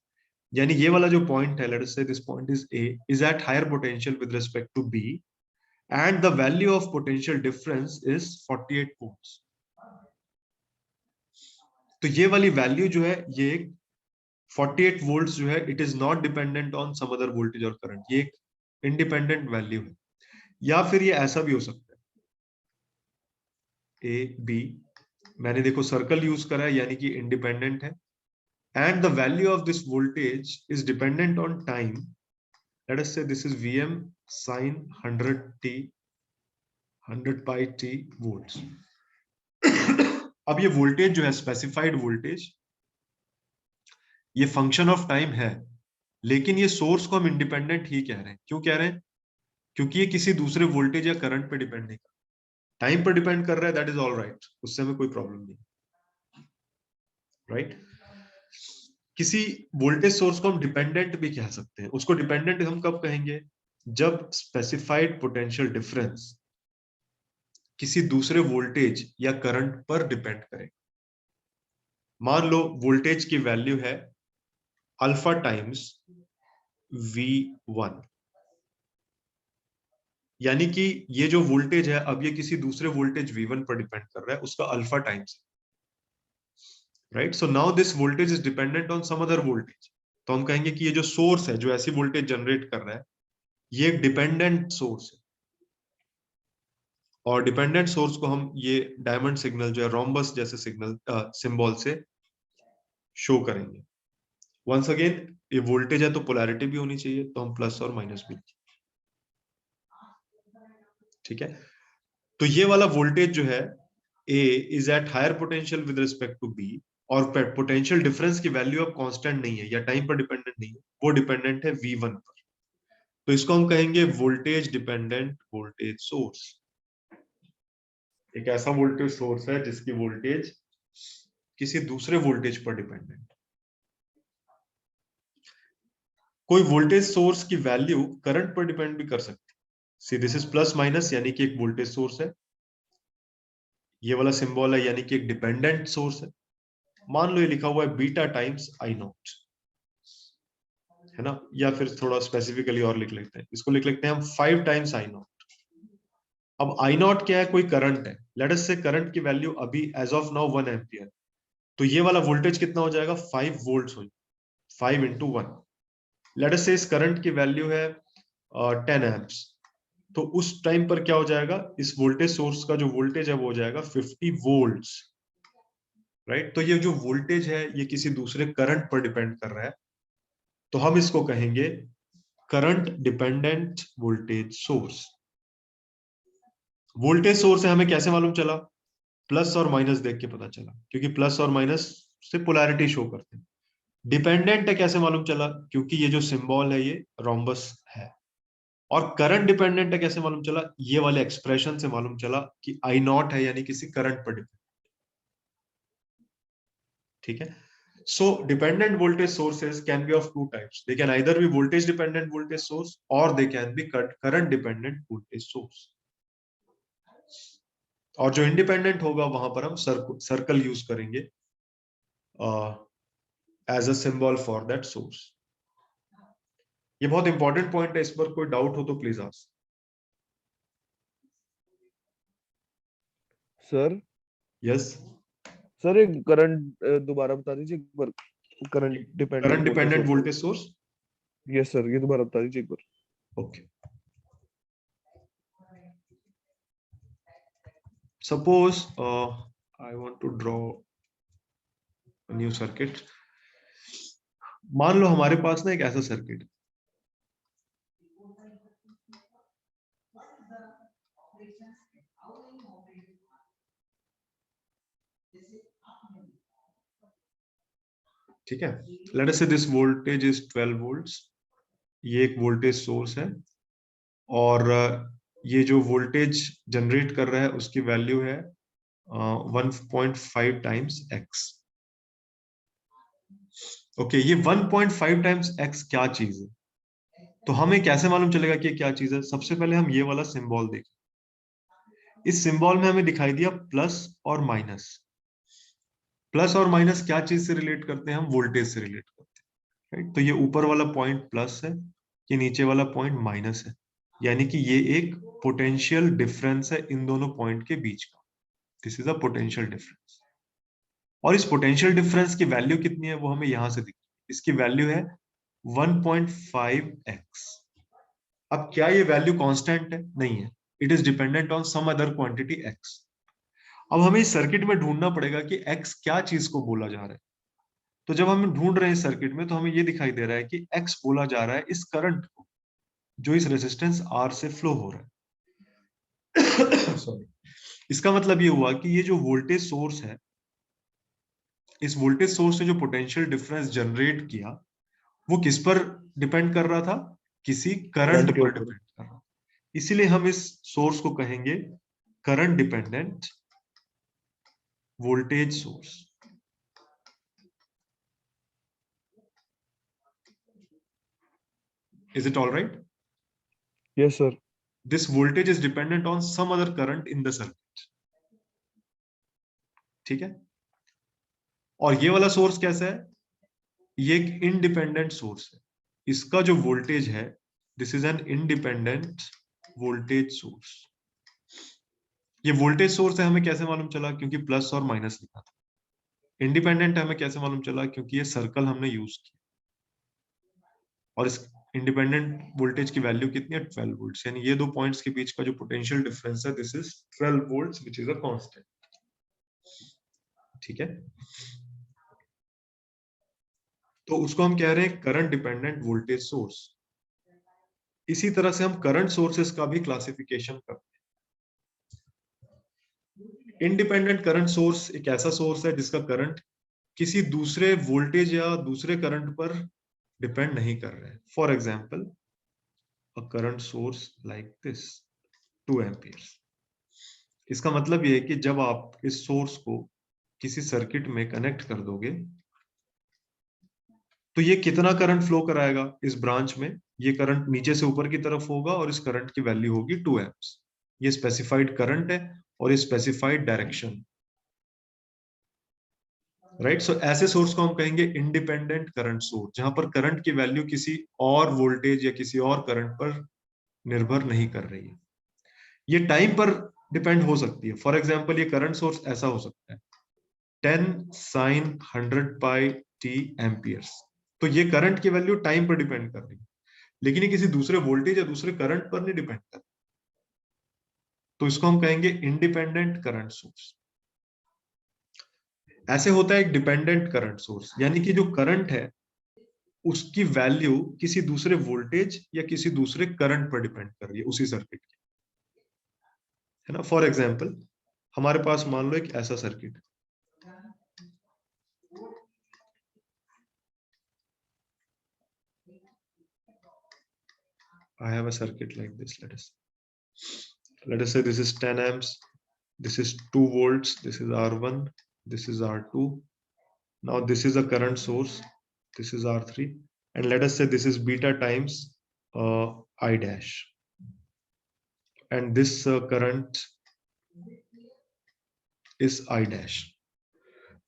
A: यानी ये वाला जो पॉइंट है, let us say this point is A, is at higher potential with respect to B and the value of potential difference is 48 volts. तो ये वाली वैल्यू जो है ये 48 वोल्ट्स जो है, it is not dependent on some other voltage और current. ये एक इंडिपेंडेंट वैल्यू है। या फिर ये ऐसा भी हो सकता है ए बी, मैंने देखो सर्कल यूज करा है यानी कि इंडिपेंडेंट है, and the value of this voltage is dependent on time. Let us say this is Vm sin 100t 100 pi t volts. अब ये वोल्टेज जो है स्पेसिफाइड वोल्टेज, ये फंक्शन ऑफ टाइम है, लेकिन ये सोर्स को हम इंडिपेंडेंट ही कह रहे हैं। क्यों कह रहे हैं? क्योंकि ये किसी दूसरे वोल्टेज या करंट पे डिपेंड नहीं करता। टाइम पर डिपेंड कर रहा है, दैट इज ऑल राइट, उससे हमें कोई प्रॉब्लम नहीं, राइट। किसी वोल्टेज सोर्स को हम डिपेंडेंट भी कह सकते हैं। उसको डिपेंडेंट हम कब कहेंगे? जब स्पेसिफाइड पोटेंशियल डिफरेंस किसी दूसरे वोल्टेज या करंट पर डिपेंड करे। मान लो वोल्टेज की वैल्यू है अल्फा टाइम्स V1, यानी कि ये जो वोल्टेज है अब ये किसी दूसरे वोल्टेज V1 पर डिपेंड कर रहा है, उसका alpha times, right. So now this voltage is dependent on some other voltage. तो हम कहेंगे कि ये जो सोर्स है जो ऐसी वोल्टेज जनरेट कर रहा है, ये एक डिपेंडेंट सोर्स है। और डिपेंडेंट सोर्स को हम ये डायमंड सिग्नल जो है रोम्बस जैसे सिग्नल सिंबल से शो करेंगे। वंस अगेन ये वोल्टेज है तो पोलैरिटी भी होनी चाहिए, तो हम प्लस और माइनस भी लिखेंगे। ठीक है, तो ये वाला वोल्टेज जो है A is at higher potential with respect to B, और पोटेंशियल डिफरेंस की वैल्यू अब कांस्टेंट नहीं है या टाइम पर डिपेंडेंट नहीं है, वो डिपेंडेंट है V1 पर। तो इसको हम कहेंगे वोल्टेज डिपेंडेंट वोल्टेज सोर्स। एक ऐसा वोल्टेज सोर्स है जिसकी वोल्टेज किसी दूसरे वोल्टेज पर डिपेंडेंट। कोई वोल्टेज सोर्स की वैल्यू करंट पर डिपेंड भी कर सकती है। See this is plus minus, यानी कि एक वोल्टेज सोर्स है। ये वाला सिंबल है यानी कि एक डिपेंडेंट सोर्स है। मान लो ये लिखा हुआ है बीटा टाइम्स आई नॉट, है ना। या फिर थोड़ा स्पेसिफिकली और लिख लेते हैं, इसको लिख लेते हैं हम 5 टाइम्स आई नॉट। अब आई नॉट क्या है? कोई करंट है। लेट अस से करंट की वैल्यू अभी एज ऑफ नाउ 1 एम्पियर, तो ये वाला वोल्टेज कितना हो जाएगा? 5 वोल्ट्स हो, 5 इंटू 1। लेट अस से इस करंट की वैल्यू है 10 एम्प्स, तो उस टाइम पर क्या हो जाएगा? इस वोल्टेज सोर्स का जो वोल्टेज है वो हो जाएगा 50 वोल्ट्स। राइट। तो ये जो वोल्टेज है ये किसी दूसरे करंट पर डिपेंड कर रहा है, तो हम इसको कहेंगे current dependent voltage source. Voltage source है हमें कैसे मालूम चला? प्लस और माइनस देख के पता चला, क्योंकि प्लस और माइनस से पोलैरिटी शो करते हैं। डिपेंडेंट है कैसे मालूम चला? क्योंकि ये जो सिंबल है ये रोम्बस है। और करंट डिपेंडेंट है कैसे मालूम चला? ये वाले एक्सप्रेशन से मालूम चला कि आई नॉट है, यानी किसी करंट पर डिपेंड। ठीक है। So dependent voltage sources can be of two types. They can either be voltage dependent voltage source or they can be current dependent voltage source. और जो इंडिपेंडेंट होगा वहां पर हम सर्कल यूज करेंगे as a symbol for that source. ये बहुत important point है, इस पर कोई डाउट हो तो please ask.
B: Sir
A: yes.
B: Sir एक करंट दोबारा बता दीजिए एक बार, current
A: current
B: dependent voltage
A: dependent
B: source.
A: Voltage source.
B: Yes sir, ये दोबारा बता दीजिए एक बार।
A: Okay. Suppose I want to draw new circuit. मान लो हमारे पास ना एक ऐसा सर्किट, ठीक है। Let us say this voltage is 12 volts. ये एक वोल्टेज सोर्स है और ये जो वोल्टेज जनरेट कर रहा है उसकी वैल्यू है 1.5 टाइम्स एक्स। ओके, ये 1.5 टाइम्स एक्स क्या चीज है? तो हमें कैसे मालूम चलेगा कि ये क्या चीज है? सबसे पहले हम ये वाला सिंबल देखें। इस सिंबल में हमें दिखाई दिया प्लस और माइनस। प्लस और माइनस क्या चीज से रिलेट करते हैं? हम वोल्टेज से रिलेट करते हैं, राइट। तो ये ऊपर वाला पॉइंट प्लस है, ये नीचे वाला पॉइंट माइनस है, यानी कि ये एक पोटेंशियल डिफरेंस है इन दोनों पॉइंट के बीच का। This is a potential difference. और इस पोटेंशियल डिफरेंस की वैल्यू कितनी है वो हमें यहां से दिखती है। इसकी वैल्यू है 1.5x। अब क्या ये वैल्यू कांस्टेंट है? नहीं है। It is dependent on some other quantity x। अब हमें इस सर्किट में ढूंढना पड़ेगा कि x क्या चीज को बोला जा रहा है। तो जब हम ढूंढ रहे हैं इस सर्किट में तो हमें ये दिखाई दे रहा है कि x बोला जा रहा है इस करंट को जो इस रेजिस्टेंस R से फ्लो हो रहा है। सॉरी। इसका मतलब ये हुआ कि ये जो वोल्टेज सोर्स है, इस वोल्टेज सोर्स ने जो पोटेंशियल डिफरेंस जनरेट किया वो किस पर डिपेंड कर रहा था? किसी करंट
B: करंट के
A: पर
B: ऊपर।
A: डिपेंड कर रहा था। इसीलिए हम इस सोर्स को कहेंगे current dependent voltage source. Is it all right?
B: Yes sir.
A: This voltage is dependent on some other current in the circuit. ठीक है। और ये वाला सोर्स कैसा है? ये एक इंडिपेंडेंट सोर्स है। इसका जो वोल्टेज है, this is an independent voltage source. ये वोल्टेज सोर्स है हमें कैसे मालूम चला? क्योंकि प्लस और माइनस लिखा था। इंडिपेंडेंट है हमें कैसे मालूम चला? क्योंकि ये सर्कल हमने यूज किया। और इस इंडिपेंडेंट वोल्टेज की वैल्यू कितनी है? 12 वोल्ट्स। यानी ये दो पॉइंट्स के बीच का जो पोटेंशियल डिफरेंस है, this is 12 volts which is a constant. ठीक है। तो उसको हम कह रहे हैं करंट डिपेंडेंट वोल्टेज सोर्स। इसी तरह से हम करंट सोर्सेस का भी क्लासिफिकेशन करते हैं। इंडिपेंडेंट करंट सोर्स एक ऐसा सोर्स है जिसका करंट किसी दूसरे वोल्टेज या दूसरे करंट पर डिपेंड नहीं कर रहा है। For example a current source like this 2 amperes. इसका मतलब यह है कि जब आप इस सोर्स को किसी सर्किट में कनेक्ट कर दोगे तो ये कितना करंट फ्लो कराएगा इस ब्रांच में? ये करंट नीचे से ऊपर की तरफ होगा और इस करंट की वैल्यू होगी 2 एम्प्स। ये स्पेसिफाइड करंट है और ये स्पेसिफाइड डायरेक्शन, राइट। सो ऐसे सोर्स को हम कहेंगे इंडिपेंडेंट करंट सोर्स, जहां पर करंट की वैल्यू किसी और वोल्टेज या किसी और करंट पर निर्भर नहीं कर रही है। ये टाइम पर डिपेंड हो सकती है। फॉर एग्जाम्पल ये करंट सोर्स ऐसा हो सकता है 10 sin 100 pi t एम्पियर्स। तो ये करंट की वैल्यू टाइम पर डिपेंड कर रही है, लेकिन ये किसी दूसरे वोल्टेज या दूसरे करंट पर नहीं डिपेंड कर। तो इसको हम कहेंगे इंडिपेंडेंट करंट सोर्स। ऐसे होता है एक डिपेंडेंट करंट सोर्स, यानी कि जो करंट है उसकी वैल्यू किसी दूसरे वोल्टेज या किसी दूसरे करंट पर डिपेंड कर रही है उसी सर्किट की, है ना। फॉर एग्जाम्पल हमारे पास मान लो एक ऐसा circuit, I have a circuit like this. Let us say this is 10 amps, this is 2 volts, this is R1, this is R2. Now this is a current source, this is R3, and let us say this is beta times I dash, and this current is I dash.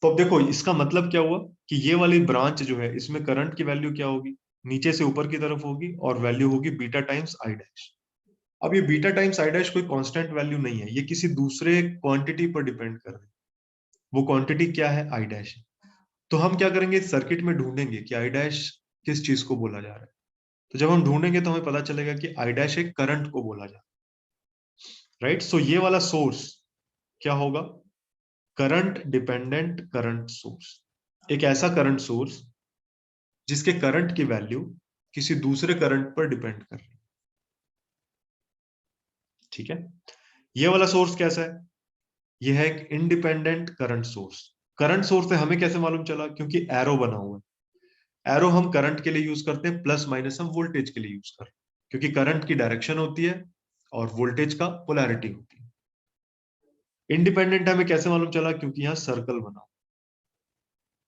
A: तो अब देखो इसका मतलब क्या हुआ कि ये वाली ब्रांच जो है इसमें करंट की वैल्यू क्या होगी, नीचे से ऊपर की तरफ होगी, और वैल्यू होगी बीटा टाइम्स आई डैश। अब ये बीटा टाइम्स आई डैश कोई कांस्टेंट वैल्यू नहीं है, ये किसी दूसरे क्वांटिटी पर डिपेंड कर रही है। वो क्वांटिटी क्या है, आई डैश। तो हम क्या करेंगे, सर्किट में ढूंढेंगे कि आई डैश किस चीज को बोला जा रहा है। तो जब हम ढूंढेंगे तो हमें पता चलेगा कि आई डैश एक करंट को बोला जा रहा है, राइट। सो ये वाला सोर्स क्या होगा, करंट डिपेंडेंट करंट सोर्स। एक ऐसा करंट सोर्स जिसके करंट की वैल्यू किसी दूसरे करंट पर डिपेंड कर रही है, ठीक है। ये वाला सोर्स कैसा है, ये है एक independent current source. Current source है हमें कैसे मालूम चला, क्योंकि एरो बना हुआ है। एरो हम करंट के लिए यूज करते हैं, प्लस माइनस हम वोल्टेज के लिए यूज करते हैं, क्योंकि करंट की डायरेक्शन होती है और वोल्टेज का पोलैरिटी होती है। इंडिपेंडेंट हमें कैसे मालूम चला, क्योंकि यहां सर्कल बना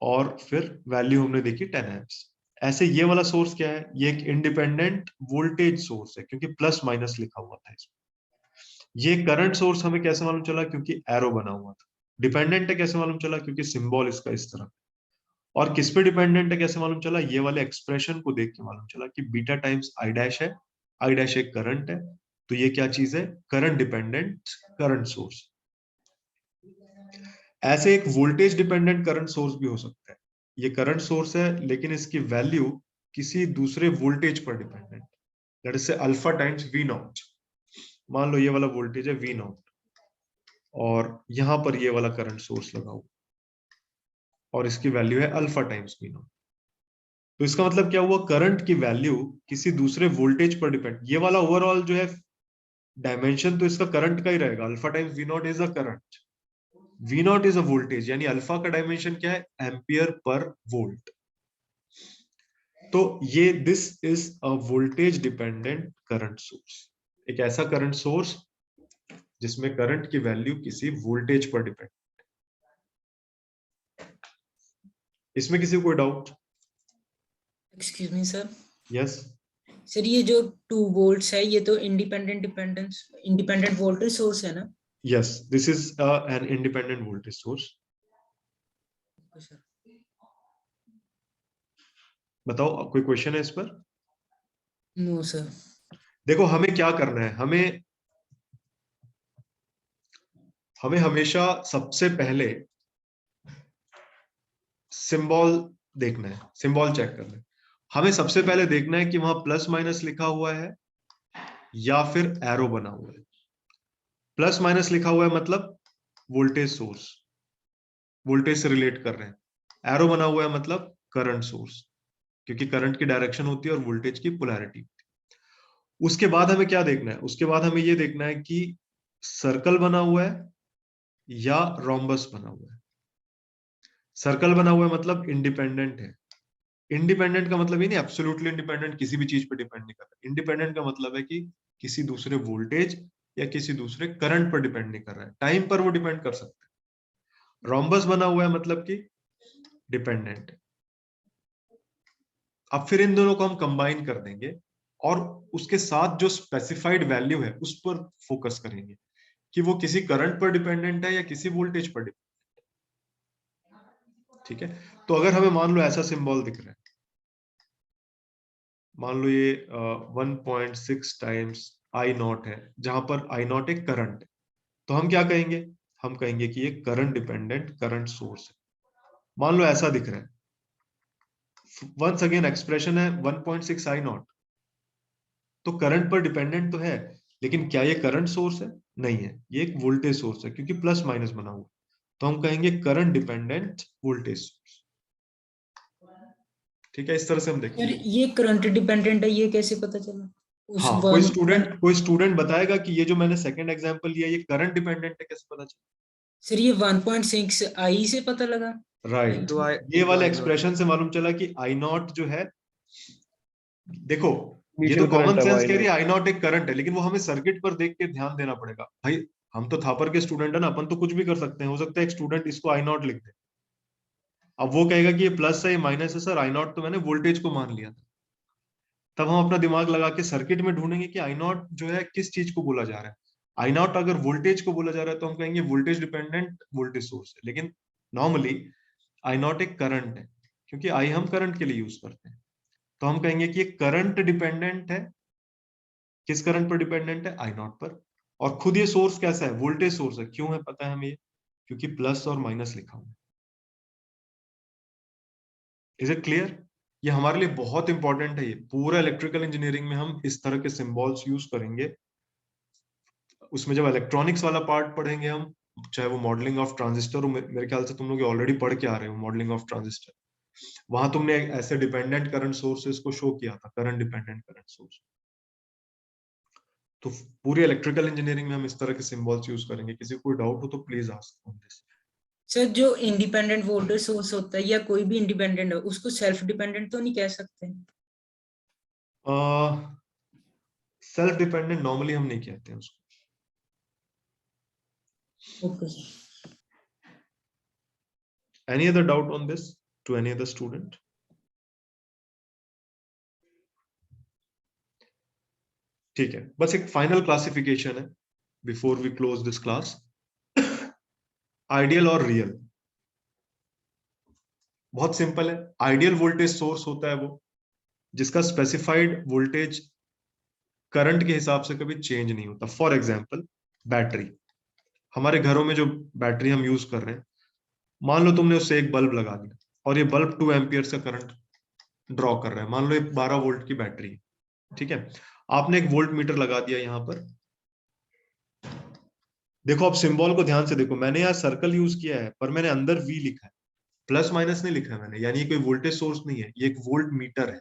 A: और फिर वैल्यू हमने देखी 10 एम्प्स। ऐसे ये वाला सोर्स क्या है, ये एक इंडिपेंडेंट वोल्टेज सोर्स है, क्योंकि प्लस माइनस लिखा हुआ था इसमें। ये करंट सोर्स हमें कैसे मालूम चला, क्योंकि एरो बना हुआ था। डिपेंडेंट है कैसे मालूम चला, क्योंकि सिंबल इसका इस तरह। और किस पे डिपेंडेंट है कैसे मालूम चला, ये वाले एक्सप्रेशन को देख के मालूम चला कि बीटा टाइम्स आई डैश है, आई डैश एक करंट है, तो ये क्या चीज है, करंट डिपेंडेंट करंट सोर्स। ऐसे एक वोल्टेज डिपेंडेंट करंट सोर्स भी हो सकता है। ये करंट सोर्स है लेकिन इसकी वैल्यू किसी दूसरे वोल्टेज पर dependent, that is alpha times V naught. मान लो ये वाला वोल्टेज है वी नॉट, और यहां पर ये वाला करंट सोर्स लगा हुआ, और इसकी वैल्यू है अल्फा टाइम्स वी नॉट। तो इसका मतलब क्या हुआ, करंट की वैल्यू किसी दूसरे वोल्टेज पर डिपेंड। ये वाला ओवरऑल जो है डायमेंशन तो इसका करंट का ही रहेगा, alpha times V naught is a current, V naught is a voltage, यानी अल्फा का डायमेंशन क्या है, एम्पियर पर वोल्ट। तो ये this is a voltage dependent current source, एक ऐसा करंट सोर्स जिसमें करंट की वैल्यू किसी वोल्टेज पर डिपेंड। इसमें किसी को कोई doubt?
C: Excuse me sir.
A: Yes
C: sir ये जो 2 वोल्ट्स है ये तो इंडिपेंडेंट वोल्टेज सोर्स है ना?
A: Yes, this is an independent voltage source.
C: Sir
A: बताओ कोई क्वेश्चन है इस पर?
C: No sir.
A: देखो हमें क्या करना है, हमें हमेशा सबसे पहले सिंबल देखना है, सिंबल चेक करना है। हमें सबसे पहले देखना है कि वहां प्लस माइनस लिखा हुआ है या फिर एरो बना हुआ है। प्लस माइनस लिखा हुआ है मतलब वोल्टेज सोर्स, वोल्टेज से रिलेट कर रहे हैं। एरो बना हुआ है मतलब करंट सोर्स, क्योंकि करंट की डायरेक्शन होती है और वोल्टेज की पोलैरिटी। उसके बाद हमें क्या देखना है, उसके बाद हमें यह देखना है कि सर्कल बना हुआ है या रोम्बस बना हुआ है। सर्कल बना हुआ है मतलब इंडिपेंडेंट है। इंडिपेंडेंट का मतलब ये नहीं एब्सोल्युटली इंडिपेंडेंट, किसी भी चीज पर डिपेंड नहीं करता। इंडिपेंडेंट का मतलब है कि किसी दूसरे वोल्टेज या किसी दूसरे करंट पर डिपेंड नहीं कर रहा है, टाइम पर वो डिपेंड कर सकता है। रोम्बस बना हुआ है मतलब कि डिपेंडेंट है। अब फिर इन दोनों को हम कंबाइन कर देंगे और उसके साथ जो स्पेसिफाइड वैल्यू है उस पर फोकस करेंगे कि वो किसी करंट पर डिपेंडेंट है या किसी वोल्टेज पर डिपेंडेंट। ठीक है, तो अगर हमें मान लो ऐसा सिंबल दिख रहा है, मान लो ये 1.6 टाइम्स आई नॉट है, जहां पर आई नॉट एक करंट है, तो हम क्या कहेंगे, हम कहेंगे कि ये करंट डिपेंडेंट करंट सोर्स है। मान लो ऐसा दिख रहा है, वंस अगेन एक्सप्रेशन है 1.6 आई नॉट, तो करंट पर डिपेंडेंट तो है, लेकिन क्या ये करंट सोर्स है? नहीं है, ये एक वोल्टेज सोर्स है, क्योंकि प्लस माइनस बना हुआ। तो हम कहेंगे करंट डिपेंडेंट वोल्टेज सोर्स। ठीक है, इस तरह से हम
C: सर
A: देखेंगे।
C: ये करंट डिपेंडेंट है, ये कैसे पता चला? उस
A: हाँ, कोई स्टूडेंट बताएगा कि ये जो मैंने सेकंड एग्जांपल लिया ये करंट डिपेंडेंट है, कैसे पता चला?
C: सर ये 1.6 आई से पता लगा।
A: राइट,
B: तो
A: ये वाले एक्सप्रेशन से मालूम चला कि आई नॉट जो है, देखो ये तो
B: इनिशियल
A: कॉमन
B: करंट है
A: सेंस
B: वाई
A: कह रही है
B: नॉट।
A: आई नॉट एक करंट है, लेकिन वो हमें सर्किट पर देख के ध्यान देना पड़ेगा भाई। हम तो थापर के स्टूडेंट है ना, अपन तो कुछ भी कर सकते हैं। हो सकता है एक स्टूडेंट इसको आई नॉट लिख दे, अब वो कहेगा कि ये प्लस है ये माइनस है। सर आई नॉट तो मैंने वोल्टेज को मान लिया था। तब हम अपना दिमाग लगा के सर्किट में ढूंढेंगे कि आई नॉट जो है किस चीज को बोला जा रहा है। आई नॉट अगर वोल्टेज को बोला जा रहा है तो हम कहेंगे वोल्टेज डिपेंडेंट वोल्टेज सोर्स है, लेकिन नॉर्मली आई नॉट एक करंट है, क्योंकि आई हम करंट के लिए यूज करते हैं। तो हम कहेंगे कि ये करंट डिपेंडेंट है। किस करंट पर डिपेंडेंट है? आई नॉट पर। और खुद ये सोर्स कैसा है? वोल्टेज सोर्स है। क्यों है पता है हमें ये? क्योंकि प्लस और माइनस लिखा हुआ है। Is it clear? ये हमारे लिए बहुत इंपॉर्टेंट है। ये पूरा इलेक्ट्रिकल इंजीनियरिंग में हम इस तरह के सिंबल्स यूज करेंगे। उसमें जब इलेक्ट्रॉनिक्स वाला पार्ट पढ़ेंगे हम, चाहे वो मॉडलिंग ऑफ ट्रांजिस्टर हो, मेरे ख्याल से तुम लोग ऑलरेडी पढ़ के आ रहे हो मॉडलिंग ऑफ ट्रांजिस्टर, वहां तुमने ऐसे डिपेंडेंट करंट सोर्सेस को शो किया था, करंट डिपेंडेंट करंट सोर्स। तो पूरी इलेक्ट्रिकल इंजीनियरिंग में हम इस तरह के सिंबल्स यूज करेंगे। किसी को कोई डाउट हो तो please ask on this.
C: Sir जो इंडिपेंडेंट वोल्टेज सोर्स होता है या कोई भी इंडिपेंडेंट है, उसको सेल्फ डिपेंडेंट तो नहीं कह सकते?
A: सेल्फ डिपेंडेंट नॉर्मली हम नहीं कहते हैं उसको।
C: Okay sir.
A: Any other doubt on this to any other student? ठीक है, बस एक फाइनल क्लासिफिकेशन है before we close this class. Ideal और रियल, बहुत सिंपल है। आइडियल वोल्टेज सोर्स होता है वो जिसका स्पेसिफाइड वोल्टेज करंट के हिसाब से कभी चेंज नहीं होता। फॉर एग्जाम्पल बैटरी, हमारे घरों में जो बैटरी हम यूज कर रहे हैं, मान लो तुमने उससे एक बल्ब लगा दिया और ये बल्ब 2 एम्पियर से करंट ड्रॉ कर रहा है। मान लो ये 12 वोल्ट की बैटरी है, ठीक है। आपने एक वोल्ट मीटर लगा दिया यहां पर। देखो, आप सिंबल को ध्यान से देखो, मैंने यहाँ सर्कल यूज किया है पर मैंने अंदर वी लिखा है, प्लस माइनस नहीं लिखा है मैंने, यानी ये कोई वोल्टेज सोर्स नहीं है, ये एक वोल्ट मीटर है।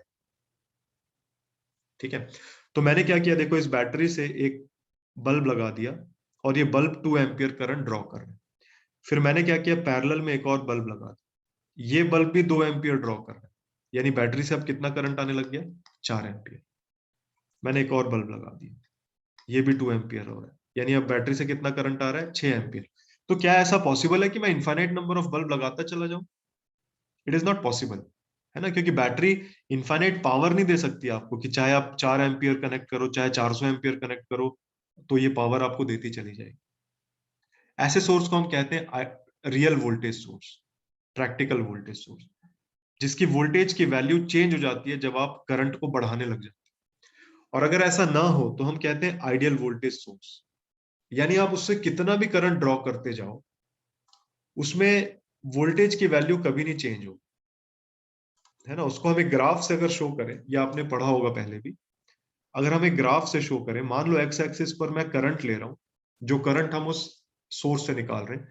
A: ठीक है, तो मैंने क्या किया, देखो इस बैटरी से एक बल्ब लगा दिया और ये बल्ब 2 एम्पियर करंट ड्रॉ कर रहा है। फिर मैंने क्या किया, पैरेलल में एक और बल्ब लगा दिया, ये बल्ब भी 2 एम्पियर ड्रॉ कर रहा है, यानी बैटरी से अब कितना करंट आने लग गया, 4 एम्पियर। मैंने एक और बल्ब लगा दिया, ये भी 2 एम्पियर हो रहा है, यानी अब बैटरी से कितना करंट आ रहा है, 6 एम्पियर। तो क्या ऐसा पॉसिबल है कि मैं इनफाइनाइट नंबर ऑफ बल्ब लगाता चला जाऊं? इट इज नॉट पॉसिबल, है ना, क्योंकि बैटरी इनफाइनाइट पावर नहीं दे सकती आपको कि चाहे आप 4 एम्पियर कनेक्ट करो चाहे 400 एम्पियर कनेक्ट करो तो ये पावर आपको देती चली जाएगी। ऐसे सोर्स को हम कहते हैं real voltage source, practical voltage source, जिसकी वोल्टेज की वैल्यू चेंज हो जाती है जब आप करंट को बढ़ाने लग जाते हैं। और अगर ऐसा ना हो तो हम कहते हैं आइडियल वोल्टेज सोर्स, यानी आप उससे कितना भी करंट ड्रॉ करते जाओ उसमें वोल्टेज की वैल्यू कभी नहीं चेंज हो, है ना। उसको हम एक ग्राफ से अगर शो करें, या आपने पढ़ा होगा पहले भी, अगर हम एक ग्राफ से शो करें, मान लो एक्स एक्सिस पर मैं करंट ले रहा हूं, जो करंट हम उस सोर्स से निकाल रहे हैं,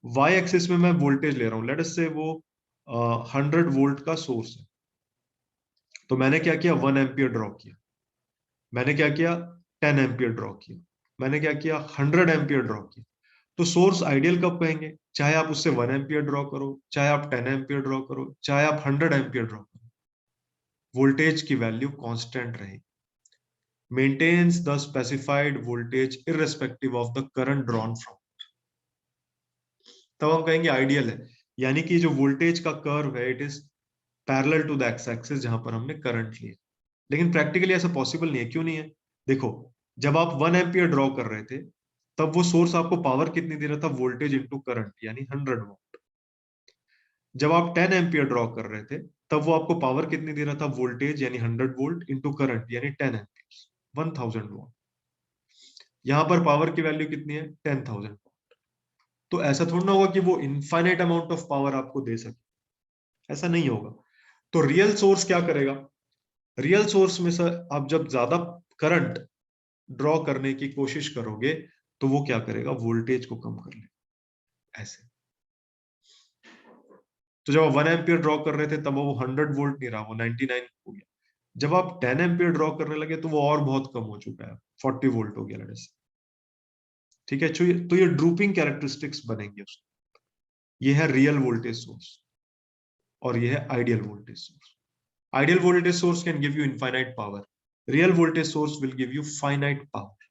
A: वाई एक्सिस में मैं वोल्टेज ले रहा हूं, लेट अस से वो 100 वोल्ट का सोर्स है। तो मैंने क्या किया, 1 एम्पियर ड्रॉ किया। मैंने क्या किया, 10 एम्पियर ड्रॉ किया। मैंने क्या किया, 100 एम्पियर ड्रॉ किया। तो सोर्स आइडियल कब कहेंगे, चाहे आप उससे 1 एम्पियर ड्रॉ करो, चाहे आप 10 एम्पियर ड्रॉ करो, चाहे आप 100 एम्पियर ड्रॉ करो, वोल्टेज की वैल्यू कांस्टेंट रहेगी, maintains the specified voltage irrespective of the current drawn from। तब हम कहेंगे आइडियल है, यानी कि जो वोल्टेज का कर्व है it is parallel to the X axis जहां पर हमने करंट लिया। लेकिन प्रैक्टिकली ऐसा पॉसिबल नहीं है। क्यों नहीं है? देखो, जब आप 1 एम्पियर ड्रॉ कर रहे थे तब वो सोर्स आपको पावर कितनी दे रहा था, वोल्टेज इंटू करंट, यानी 100 वोल्ट। जब आप 10 एम्पियर ड्रॉ कर रहे थे तब वो आपको पावर कितनी दे रहा था, वोल्टेज यानी 100 वोल्ट इंटू करंट यानी 10 एम्पियर, 1000 वोल्ट। यहां पर पावर की वैल्यू कितनी है, 10,000। तो ऐसा थोड़ा ना होगा कि वो इनफाइनाइट अमाउंट ऑफ पावर आपको दे सके, ऐसा नहीं होगा। तो रियल सोर्स क्या करेगा, रियल सोर्स में सर आप जब ज्यादा करंट ड्रॉ करने की कोशिश करोगे तो वो क्या करेगा, वोल्टेज को कम कर लेगा, ऐसे। तो जब आप 1 एम्पियर ड्रॉ कर रहे थे तब वो 100 वोल्ट नहीं रहा, वो 99 हो गया। जब आप 10 एम्पियर ड्रॉ करने लगे तो वो और बहुत कम हो चुका है, 40 वोल्ट हो गया लड़े से। ठीक है, तो ये ड्रूपिंग कैरेक्टरिस्टिक्स बनेंगे उसको। ये है रियल वोल्टेज सोर्स और ये है ideal voltage source. Ideal voltage source can give you infinite power, real voltage source will give you finite power.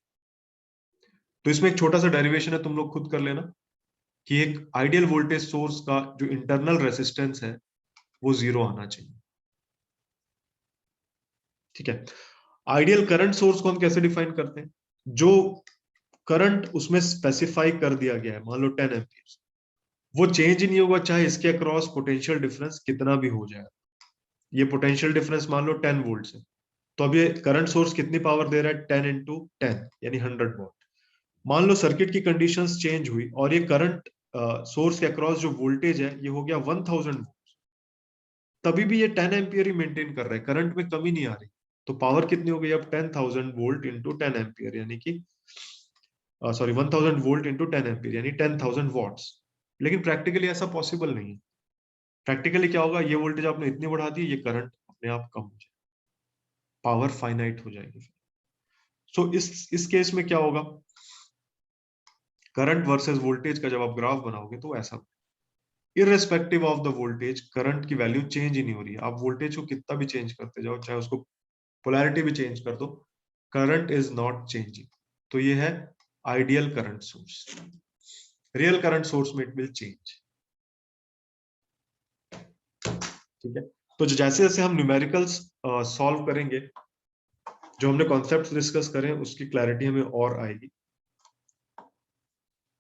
A: तो इसमें एक छोटा सा डेरिवेशन है, तुम लोग खुद कर लेना कि एक आइडियल वोल्टेज सोर्स का जो इंटरनल रेसिस्टेंस है वो 0 आना चाहिए। ठीक है, आइडियल करंट सोर्स को हम कैसे डिफाइन करते हैं? जो करंट उसमें स्पेसिफाई कर दिया गया है, मान लो 10 एम्पियर, वो चेंज ही नहीं होगा चाहे इसके अक्रॉस पोटेंशियल डिफरेंस कितना भी हो जाए। ये पोटेंशियल डिफरेंस मान लो 10 वोल्ट है, तो अब ये करंट सोर्स कितनी पावर दे रहा है? 10 इंटू 10 यानी 100 वोल्ट। मान लो सर्किट की कंडीशंस चेंज हुई और ये करंट सोर्स के अक्रॉस जो वोल्टेज है ये हो गया 1000 वोल्ट, तभी भी ये 10 एम्पियर ही मेंटेन कर रहे हैं, करंट में कमी नहीं आ रही। तो पावर कितनी हो गई अब? 10,000 वोल्ट इंटू 10 एम्पियर यानी कि 1000 वोल्ट इंटू 10 एम्पियर यानी 10,000 वॉट्स। लेकिन प्रैक्टिकली ऐसा पॉसिबल नहीं है। प्रैक्टिकली क्या होगा? ये वोल्टेज आपने इतनी बढ़ा दी, ये करंट अपने आप कम हो जाए, पावर फाइनाइट हो जाएगी। सो इस केस में क्या होगा? करंट वर्सेस वोल्टेज का जब आप ग्राफ बनाओगे तो ऐसा, irrespective of the voltage, current की वैल्यू चेंज ही नहीं हो रही है। आप वोल्टेज को कितना भी चेंज करते जाओ, चाहे उसको पोलैरिटी भी चेंज कर दो, करंट इज नॉट चेंजिंग। तो ये है ideal current source. Real current source में इट विल चेंज। ठीक है, तो जैसे जैसे हम न्यूमेरिकल्स सॉल्व करेंगे, जो हमने कॉन्सेप्ट्स डिस्कस करें उसकी क्लैरिटी हमें और आएगी।